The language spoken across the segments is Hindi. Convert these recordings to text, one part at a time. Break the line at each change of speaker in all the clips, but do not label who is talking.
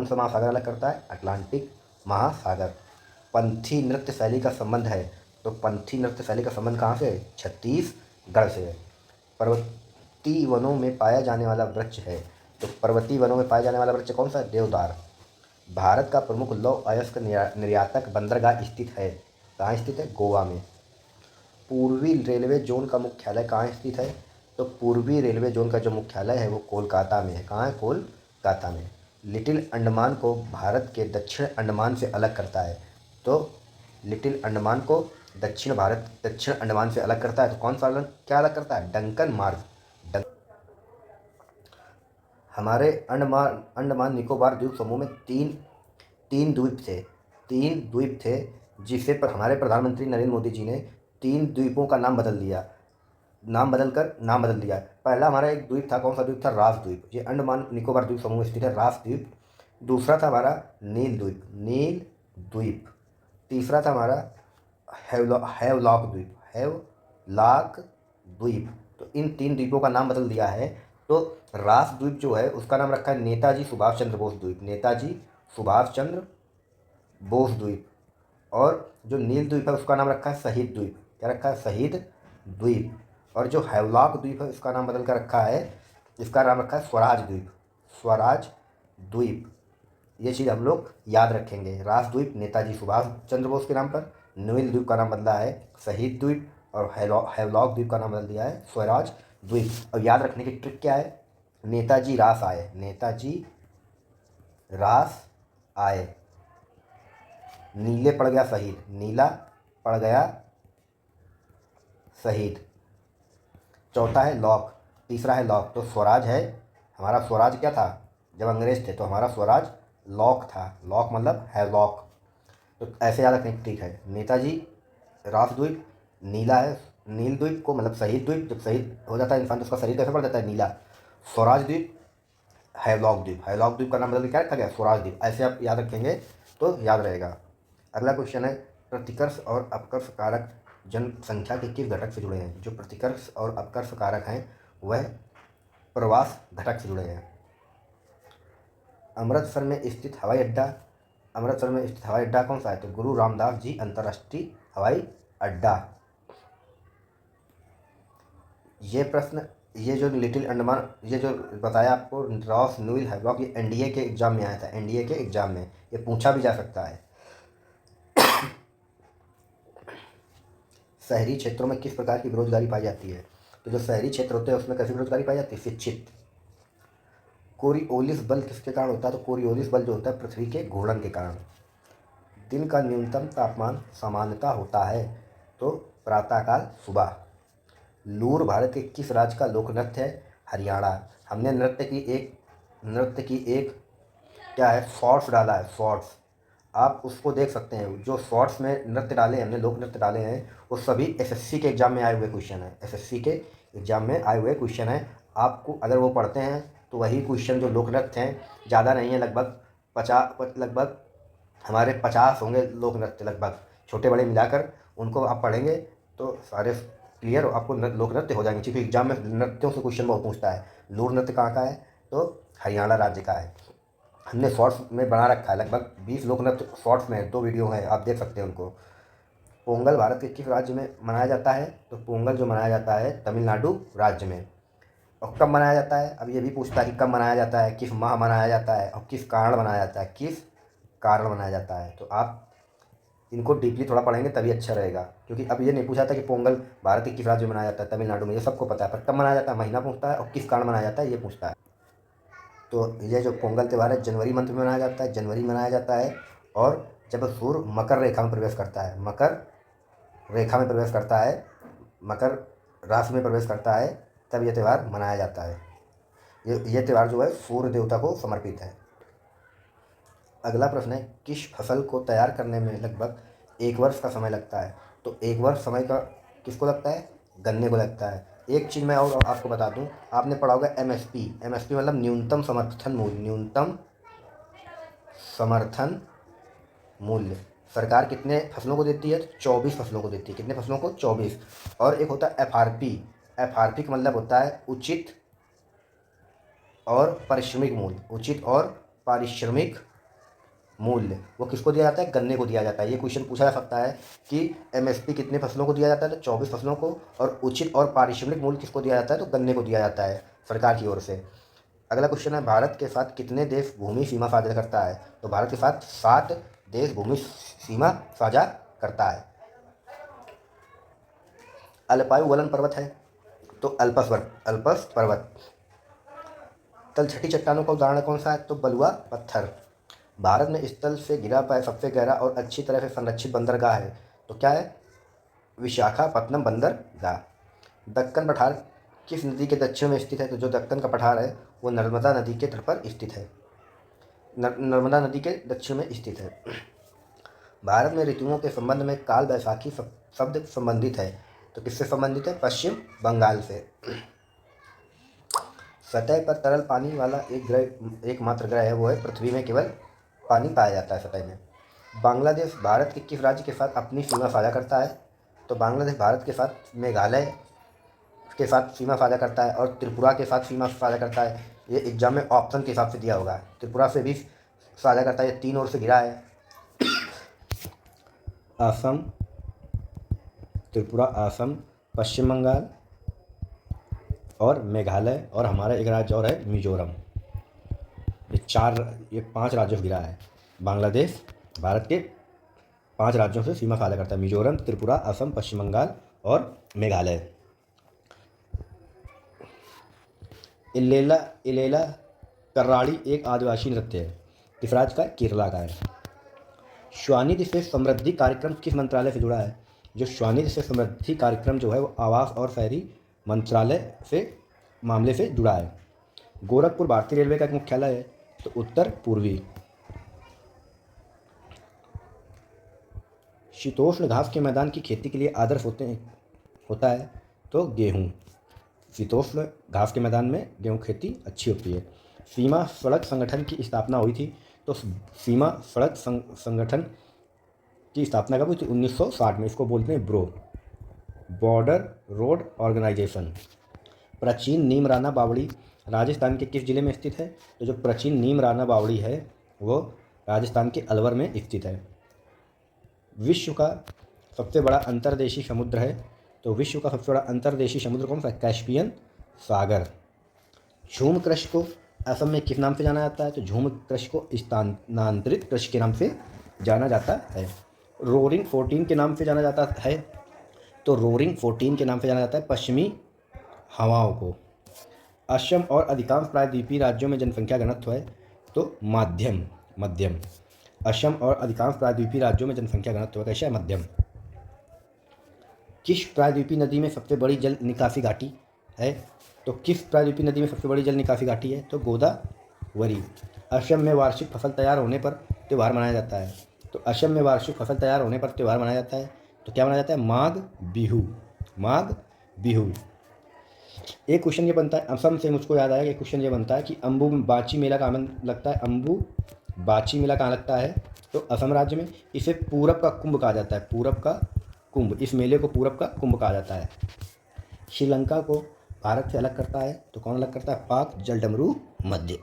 कौन सा महासागर अलग करता है? अटलांटिक महासागर। पंथी नृत्य शैली का संबंध है, तो पंथी नृत्य शैली का संबंध कहाँ से है? छत्तीसगढ़ से है। पर्वतीय वनों में पाया जाने वाला वृक्ष है, तो पर्वतीय वनों में पाया जाने वाला वृक्ष कौन सा है? देवदार। भारत का प्रमुख लौह अयस्क निर्यातक बंदरगाह स्थित है, कहाँ स्थित है? गोवा में। पूर्वी रेलवे जोन का मुख्यालय कहाँ स्थित है? तो पूर्वी रेलवे जोन का जो मुख्यालय है वो कोलकाता में है। कहाँ है? कोलकाता में। लिटिल अंडमान को भारत के दक्षिण अंडमान से अलग करता है, तो लिटिल अंडमान को दक्षिण अंडमान से अलग करता है, तो कौन सा अलग क्या अलग करता है? डंकन मार्ग। हमारे अंडमान अंडमान निकोबार द्वीप समूह में तीन तीन द्वीप थे तीन द्वीप थे जिसे पर हमारे प्रधानमंत्री नरेंद्र मोदी जी ने तीन द्वीपों का नाम बदल दिया। पहला हमारा एक द्वीप था, कौन सा द्वीप था? रास द्वीप। ये अंडमान निकोबार द्वीप समूह में स्थित है, रास द्वीप। दूसरा था हमारा नील द्वीप। तीसरा था हमारा हैवलॉक द्वीप। तो इन तीन द्वीपों का नाम बदल दिया है। तो रास द्वीप जो है उसका नाम रखा है नेताजी सुभाष चंद्र बोस द्वीप, नेताजी सुभाष चंद्र बोस द्वीप। और जो नील द्वीप है उसका नाम रखा है शहीद द्वीप। क्या रखा है? शहीद द्वीप। और जो हैवलॉक द्वीप है इसका नाम बदल कर रखा है, इसका नाम रखा है स्वराज द्वीप। ये चीज़ हम लोग याद रखेंगे। रास द्वीप नेताजी सुभाष चंद्र बोस के नाम पर, नील द्वीप का नाम बदला है शहीद द्वीप, और हैवलॉक द्वीप का नाम बदल दिया है स्वराज द्वीप। और याद रखने की ट्रिक क्या है? नेताजी रास आए, नीले पड़ गया शहीद, नीला पड़ गया शहीद। चौथा है लॉक, तीसरा है लॉक। तो स्वराज है, हमारा स्वराज क्या था जब अंग्रेज थे? तो हमारा स्वराज लॉक था। लॉक मतलब है लॉक। तो ऐसे याद रखने की ठीक है। नेताजी रास द्वीप, नीला है नील द्वीप को मतलब शहीद द्वीप, जब शहीद हो जाता है इंसान तो उसका शरीर कैसे पड़ जाता है? नीला। स्वराज द्वीप, हैवलॉक द्वीप का नाम बदल के क्या रखा गया? स्वराज द्वीप। ऐसे आप याद रखेंगे तो याद रहेगा। अगला क्वेश्चन है, प्रतिकर्ष और अपकर्ष कारक जनसंख्या के किस घटक से जुड़े हैं? जो प्रतिकर्ष और अपकर्ष कारक हैं वह प्रवास घटक से जुड़े हैं। अमृतसर में स्थित हवाई अड्डा कौन सा है? तो गुरु रामदास जी अंतर्राष्ट्रीय हवाई अड्डा। ये जो लिटिल अंडमान, ये जो बताया आपको रॉस नील हैवलॉक, ये एनडीए के एग्जाम में आया था। एनडीए के एग्जाम में ये पूछा भी जा सकता है। शहरी क्षेत्रों में किस प्रकार की बेरोजगारी पाई जाती है? तो जो शहरी क्षेत्र होते हैं उसमें कैसी बेरोजगारी पाई जाती है? शिक्षित। कोरियोलिस बल किसके कारण होता है? तो कोरियोलिस बल जो होता है पृथ्वी के घूर्णन के कारण। दिन का न्यूनतम तापमान सामान्यतः होता है, तो प्रातःकाल सुबह। लूर भारत के किस राज्य का लोक नृत्य है? हरियाणा। हमने नृत्य की एक क्या है? शॉर्ट्स डाला है, शॉर्ट्स। आप उसको देख सकते हैं। जो शॉर्ट्स में नृत्य डाले हैं हमने, लोक नृत्य डाले हैं, वो सभी एसएससी के एग्ज़ाम में आए हुए क्वेश्चन है। एसएससी के एग्ज़ाम में आए हुए क्वेश्चन है। आपको अगर वो पढ़ते हैं तो वही क्वेश्चन जो लोक नृत्य हैं, ज़्यादा नहीं है, लगभग हमारे 50 होंगे लोक नृत्य, लगभग छोटे बड़े मिलाकर उनको आप पढ़ेंगे तो सारे क्लियर आपको लोक नृत्य हो जाएंगे। क्योंकि एग्जाम में नृत्यों से क्वेश्चन बहुत पूछता है। लूर नृत्य कहाँ का है? तो हरियाणा राज्य का है। हमने शॉर्ट्स में बना रखा है, लगभग 20 लोक नृत्य शॉर्ट्स में, 2 वीडियो हैं, आप देख सकते हैं उनको। पोंगल भारत के किस राज्य में मनाया जाता है? तो पोंगल जो मनाया जाता है तमिलनाडु राज्य में। और कब मनाया जाता है? अब ये भी पूछता है कि कब मनाया जाता है, किस माह मनाया जाता है और किस कारण मनाया जाता है। तो आप इनको डीपली थोड़ा पढ़ेंगे तभी अच्छा रहेगा। क्योंकि अब ये नहीं पूछा था कि पोंगल भारत के किस राज्य में मनाया जाता है? तमिलनाडु में, ये सबको पता है, पर कब मनाया जाता है महीना पूछता है, और किस कारण मनाया जाता है ये पूछता है। तो ये जो पोंगल त्यौहार है जनवरी मंथ में मनाया जाता है, जनवरी में मनाया जाता है। और जब सूर्य मकर रेखा में प्रवेश करता है, मकर राशि में प्रवेश करता है, तब ये त्यौहार मनाया जाता है। ये त्यौहार जो है सूर्य देवता को समर्पित है। अगला प्रश्न है, किस फसल को तैयार करने में लगभग 1 वर्ष का समय लगता है? तो 1 वर्ष समय का किसको लगता है? गन्ने को लगता है। एक चीज़ मैं और आपको बता दूं, आपने पढ़ा होगा एमएसपी मतलब न्यूनतम समर्थन मूल्य। सरकार कितने फसलों को देती है? 24 फसलों को देती है। कितने फसलों को? 24। और एक होता है एफआरपी का मतलब होता है उचित और पारिश्रमिक मूल्य। पारिश्रमिक मूल्य वो किसको दिया जाता है? गन्ने को दिया जाता है। ये क्वेश्चन पूछा जा सकता है कि एमएसपी कितने फसलों को दिया जाता है? तो 24 फसलों को। और उचित और पारिश्रमिक मूल्य किसको दिया जाता है? तो गन्ने को दिया जाता है सरकार की ओर से। अगला क्वेश्चन है, भारत के साथ कितने देश भूमि सीमा साझा करता है? तो भारत के साथ 7 देश भूमि सीमा साझा करता है। अल्पायु वलन पर्वत है तो अल्पस पर्वत। तलछटी चट्टानों का उदाहरण कौन सा है? तो बलुआ पत्थर। भारत में स्थल से घिरा पाया सबसे गहरा और अच्छी तरह से संरक्षित बंदरगाह है तो क्या है? विशाखापत्तनम बंदरगाह। दक्कन पठार किस नदी के दक्षिण में स्थित है? तो जो दक्कन का पठार है वो नर्मदा नदी के तट पर स्थित है, नर्मदा नदी के दक्षिण में स्थित है। भारत में ऋतुओं के संबंध में काल वैशाखी शब्द संबंधित है तो किससे संबंधित है? पश्चिम बंगाल से। सतह पर तरल पानी वाला एकमात्र ग्रह है वो है पृथ्वी में केवल पानी पाया जाता है सतह में। बांग्लादेश भारत के किस राज्य के साथ अपनी सीमा साझा करता है? तो बांग्लादेश भारत के साथ मेघालय के साथ सीमा साझा करता है और त्रिपुरा के साथ सीमा साझा करता है। ये एग्जाम में ऑप्शन के हिसाब से दिया होगा। त्रिपुरा से भी साझा करता है, ये 3 ओर से घिरा है। असम, त्रिपुरा, असम, पश्चिम बंगाल और मेघालय और हमारा एक राज्य और है मिजोरम। ये 5 राज्यों से घिरा है। बांग्लादेश भारत के 5 राज्यों से सीमा साझा करता है, मिजोरम, त्रिपुरा, असम, पश्चिम बंगाल और मेघालय। इलेला इलेला कर्राड़ी एक आदिवासी नृत्य है, किस राज्य का है? केरला का है। स्वानिधि से समृद्धि कार्यक्रम किस मंत्रालय से जुड़ा है? जो स्वानिधि से समृद्धि कार्यक्रम जो है वो आवास और शहरी मंत्रालय से मामले से जुड़ा है। गोरखपुर भारतीय रेलवे का एक मुख्यालय है तो उत्तर पूर्वी। शीतोष्ण घास के मैदान की खेती के लिए आदर्श होता है तो गेहूँ। शीतोष्ण घास के मैदान में गेहूँ खेती अच्छी होती है। सीमा सड़क संगठन की स्थापना हुई थी तो सीमा सड़क संगठन की स्थापना कब हुई थी? 1960 में। इसको बोलते हैं ब्रो, बॉर्डर रोड ऑर्गेनाइजेशन। प्राचीन नीमराना बावड़ी राजस्थान के किस जिले में स्थित है? तो जो प्राचीन नीमराना बावड़ी है वो राजस्थान के अलवर में स्थित है। विश्व का सबसे बड़ा अंतर्देशीय समुद्र है तो विश्व का सबसे बड़ा अंतर्देशीय समुद्र कौन सा है? कैस्पियन सागर। झूम कृषि को असम में किस नाम से जाना जाता है? तो झूम कृषि को स्थानांतरित कृषि के नाम से जाना जाता है। रोरिंग 14 के नाम से जाना जाता है तो रोरिंग 14 के नाम से जाना जाता है पश्चिमी हवाओं को। असम और अधिकांश प्रायद्वीपीय राज्यों में जनसंख्या घनत्व है तो मध्यम। असम और अधिकांश प्रायद्वीपीय राज्यों में जनसंख्या घनत्व कैसा है? मध्यम। किस प्रायद्वीपीय नदी में सबसे बड़ी जल निकासी घाटी है? तो किस प्रायद्वीपीय नदी में सबसे बड़ी जल निकासी घाटी है? तो गोदावरी। असम में वार्षिक फसल तैयार होने पर त्यौहार मनाया जाता है तो असम में वार्षिक फसल तैयार होने पर त्यौहार मनाया जाता है तो क्या मनाया जाता है? माघ बिहू। एक क्वेश्चन ये बनता है, असम से मुझको याद आया कि क्वेश्चन ये बनता है कि अम्बुबाची मेला कहाँ लगता है? अम्बुबाची मेला कहाँ लगता है? तो असम राज्य में। इसे पूरब का कुंभ कहा जाता है, पूरब का कुंभ। इस मेले को पूरब का कुंभ कहा जाता है। श्रीलंका को भारत से अलग करता है तो कौन अलग करता है? पाक जलडमरू मध्य।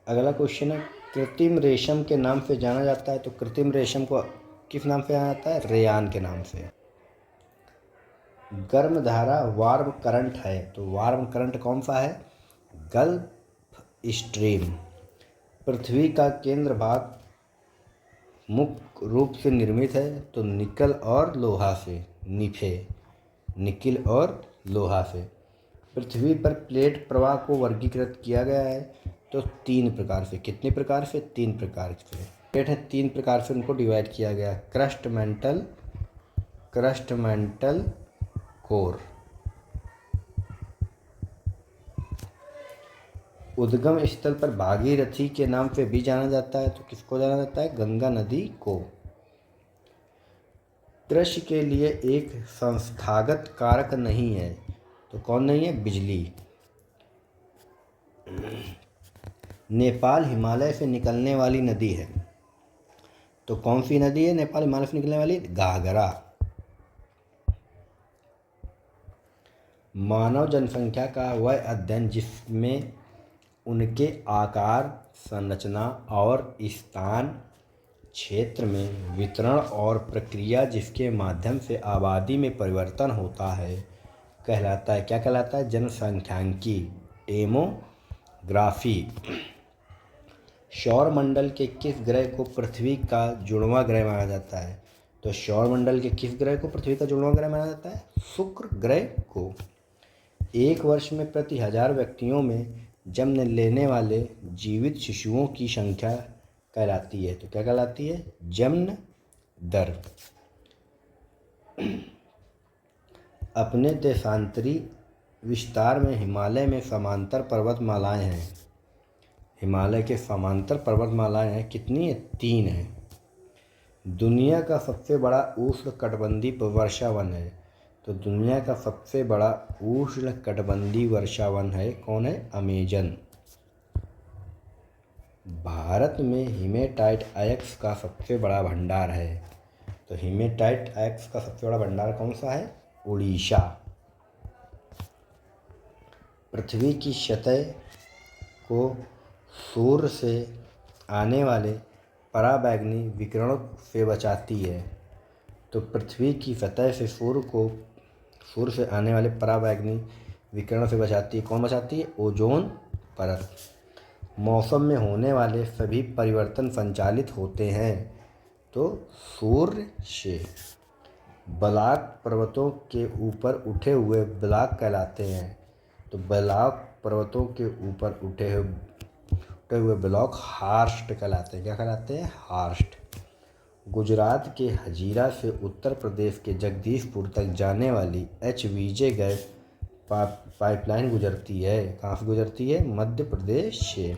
अगला क्वेश्चन है, कृत्रिम रेशम के नाम से जाना जाता है तो कृत्रिम रेशम को किस नाम से जाना जाता है? रेयान के नाम से। गर्म धारा वार्म करंट है तो वार्म करंट कौन सा है? Gulf stream. पृथ्वी का केंद्र भाग मुख्य रूप से निर्मित है तो निकल और लोहा से। निकिल और लोहा से। पृथ्वी पर प्लेट प्रवाह को वर्गीकृत किया गया है तो 3 प्रकार से। कितने प्रकार से? 3 प्रकार से। प्लेट है 3 प्रकार से उनको डिवाइड किया गया, क्रस्ट मेंटल कोर। उद्गम स्थल पर भागीरथी के नाम से भी जाना जाता है तो किसको जाना जाता है? गंगा नदी को। कृषि के लिए एक संस्थागत कारक नहीं है तो कौन नहीं है? बिजली। नेपाल हिमालय से निकलने वाली नदी है तो कौन सी नदी है नेपाल हिमालय से निकलने वाली? घाघरा। मानव जनसंख्या का वह अध्ययन जिसमें उनके आकार, संरचना और स्थान, क्षेत्र में वितरण और प्रक्रिया जिसके माध्यम से आबादी में परिवर्तन होता है कहलाता है। क्या कहलाता है? जनसांख्यिकी, डेमोग्राफी। सौरमंडल के किस ग्रह को पृथ्वी का जुड़वां ग्रह माना जाता है? तो सौरमंडल के किस ग्रह को पृथ्वी का जुड़वां ग्रह माना जाता है? शुक्र ग्रह को। एक वर्ष में प्रति 1000 व्यक्तियों में जन्म लेने वाले जीवित शिशुओं की संख्या कहलाती है। तो क्या कहलाती है? जन्म दर। अपने देशांतरी विस्तार में हिमालय में समांतर पर्वतमालाएं हैं। हिमालय के समांतर पर्वतमालाएं हैं, कितनी है? 3 है। दुनिया का सबसे बड़ा उष्णकटिबंधीय वर्षावन है। तो दुनिया का सबसे बड़ा उष्णकटिबंधीय वर्षावन है कौन है? अमेजन। भारत में हीमेटाइट अयस्क का सबसे बड़ा भंडार है। तो हीमेटाइट अयस्क का सबसे बड़ा भंडार कौन सा है? उड़ीसा। पृथ्वी की सतह को सूर्य से आने वाले पराबैंगनी विकिरणों से बचाती है। तो पृथ्वी की सतह से सूर्य से आने वाले पराबैंगनी विकिरणों से बचाती है। कौन बचाती है? ओजोन परत। मौसम में होने वाले सभी परिवर्तन संचालित होते हैं तो सूर्य से। ब्लॉक पर्वतों के ऊपर उठे हुए ब्लॉक कहलाते हैं। तो ब्लॉक पर्वतों के ऊपर उठे हुए ब्लॉक हार्स्ट कहलाते हैं। क्या कहलाते हैं? हार्स्ट। गुजरात के हजीरा से उत्तर प्रदेश के जगदीशपुर तक जाने वाली HVJ गैस पाइपलाइन गुजरती है। कहाँ से गुजरती है? मध्य प्रदेश से।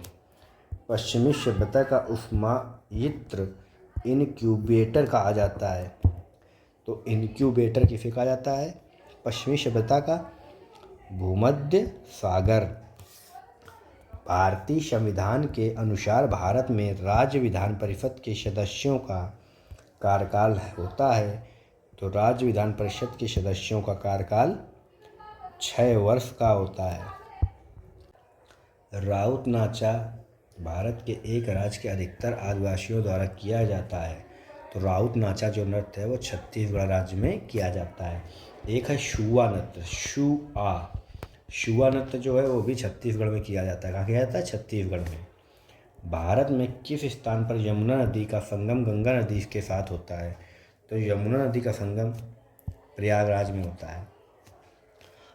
पश्चिमी सभ्यता का उष्मायित्र इनक्यूबेटर कहा जाता है। तो इनक्यूबेटर किसे कहा जाता है? पश्चिमी सभ्यता का भूमध्य सागर। भारतीय संविधान के अनुसार भारत में राज्य विधान परिषद के सदस्यों का कार्यकाल होता है। तो राज्य विधान परिषद के सदस्यों का कार्यकाल 6 वर्ष का होता है। राउत नाचा भारत के एक राज्य के अधिकतर आदिवासियों द्वारा किया जाता है। तो राउत नाचा जो नृत्य है वो छत्तीसगढ़ राज्य में किया जाता है। एक है शुआ नृत्य। शुआ नृत्य जो है वो भी छत्तीसगढ़ में किया जाता है। कहाँ किया जाता है? छत्तीसगढ़ में। भारत में किस स्थान पर यमुना नदी का संगम गंगा नदी के साथ होता है? तो यमुना नदी का संगम प्रयागराज में होता है।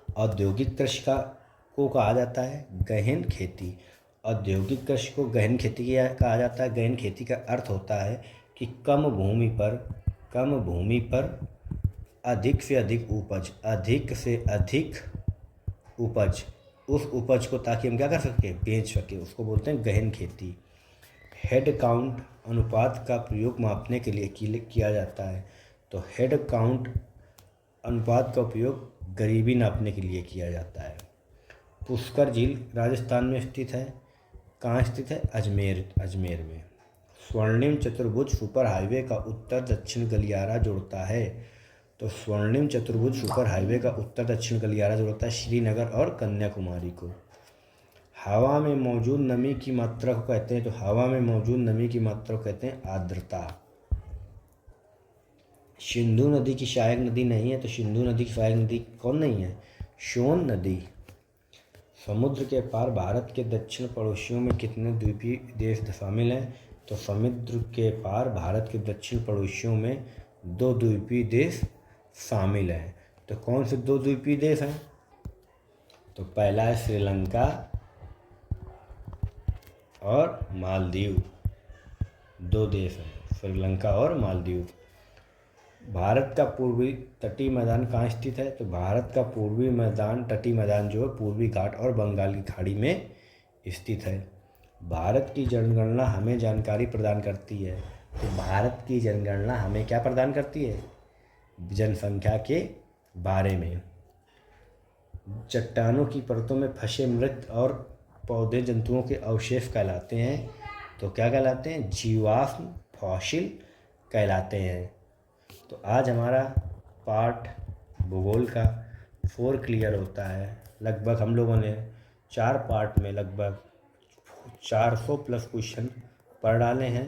औद्योगिक कृषि को कहा जाता है गहन खेती। औद्योगिक कृषि को गहन खेती कहा जाता है। गहन खेती का अर्थ होता है कि कम भूमि पर अधिक से अधिक उपज, उस उपज को ताकि हम क्या कर सकें? बेच सकें, उसको बोलते हैं गहन खेती। हेड काउंट अनुपात का प्रयोग मापने के लिए किया जाता है। तो हेड काउंट अनुपात का उपयोग गरीबी नापने के लिए किया जाता है। पुष्कर झील राजस्थान में स्थित है। कहाँ स्थित है? अजमेर में। स्वर्णिम चतुर्भुज सुपर हाईवे का उत्तर दक्षिण गलियारा जोड़ता है। तो स्वर्णिम चतुर्भुज सुपर हाईवे का उत्तर दक्षिण गलियारा जोड़ता है श्रीनगर और कन्याकुमारी को। हवा में मौजूद नमी की मात्रा को कहते हैं। तो हवा में मौजूद नमी की मात्रा को कहते हैं आर्द्रता। सिंधु नदी की सहायक नदी नहीं है। तो सिंधु नदी की सहायक नदी कौन नहीं है? सोन नदी। समुद्र के पार भारत के दक्षिण पड़ोसियों में कितने द्वीपीय देश शामिल हैं? तो समुद्र के पार भारत के दक्षिण पड़ोसियों में 2 द्वीपीय देश शामिल हैं। तो कौन से 2 द्वीपीय देश हैं? तो पहला है श्रीलंका और मालदीव। 2 देश हैं, श्रीलंका और मालदीव। भारत का पूर्वी तटीय मैदान कहाँ स्थित है? तो भारत का पूर्वी मैदान, तटीय मैदान जो है पूर्वी घाट और बंगाल की खाड़ी में स्थित है। भारत की जनगणना हमें जानकारी प्रदान करती है। तो भारत की जनगणना हमें क्या प्रदान करती है? जनसंख्या के बारे में। चट्टानों की परतों में फंसे मृत और पौधे जंतुओं के अवशेष कहलाते हैं। तो क्या कहलाते हैं? जीवाश्म, फॉसिल कहलाते हैं। तो आज हमारा पार्ट भूगोल का 4 क्लियर होता है। लगभग हम लोगों ने 4 पार्ट में लगभग 400 प्लस क्वेश्चन पढ़ डाले हैं।